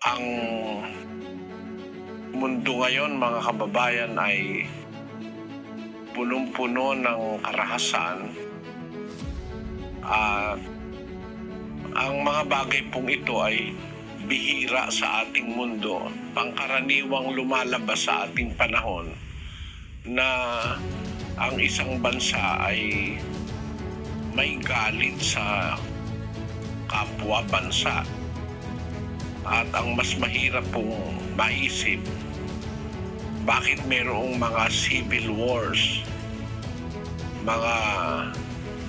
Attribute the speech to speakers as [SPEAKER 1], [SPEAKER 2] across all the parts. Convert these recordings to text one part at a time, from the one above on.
[SPEAKER 1] Ang mundo ngayon, mga kababayan, ay punong-puno ng karahasan at ang mga bagay pong ito ay bihira sa ating mundo. Pangkaraniwang lumalabas sa ating panahon na ang isang bansa ay may galit sa kapwa bansa. At ang mas mahirap pong maisip, bakit mayroong mga civil wars, mga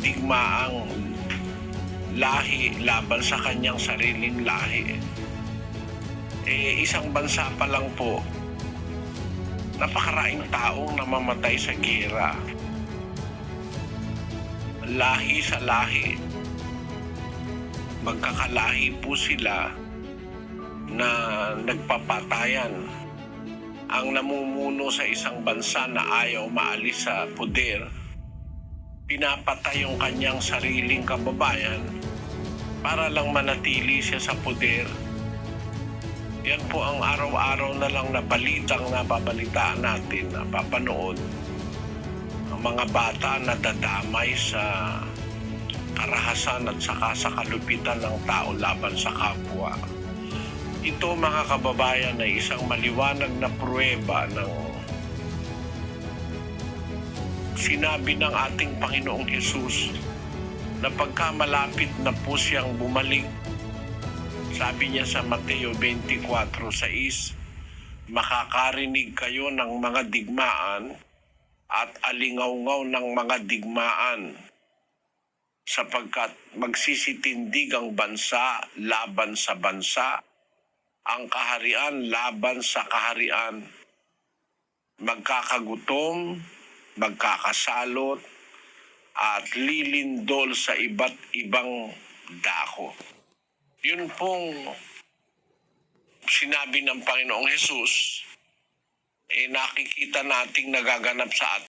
[SPEAKER 1] digmaang lahi laban sa kanyang sariling lahi. Isang bansa pa lang po, napakaraing taong namamatay sa giyera. Lahi sa lahi, magkakalahi po sila na nagpapatayan. Ang namumuno sa isang bansa na ayaw maalis sa poder, pinapatay yung kanyang sariling kababayan para lang manatili siya sa poder. Yan po ang araw-araw na lang na balitang nababalitaan natin, napapanood. Ang mga bata na dadamay sa karahasan at saka sa kalupitan ng tao laban sa kapwa. Ito, mga kababayan, ay isang maliwanag na pruweba ng sinabi ng ating Panginoong Hesus na pagka malapit na po siyang bumalik, sabi niya sa Mateo 24:6, makakarinig kayo ng mga digmaan at alingaw-ngaw ng mga digmaan, sapagkat magsisitindig ang bansa laban sa bansa, ang kaharian laban sa kaharian. Magkakagutom, magkakasalot, at lilindol sa iba't ibang dako. Yun pong sinabi ng Panginoong Hesus, nakikita nating nagaganap sa atin.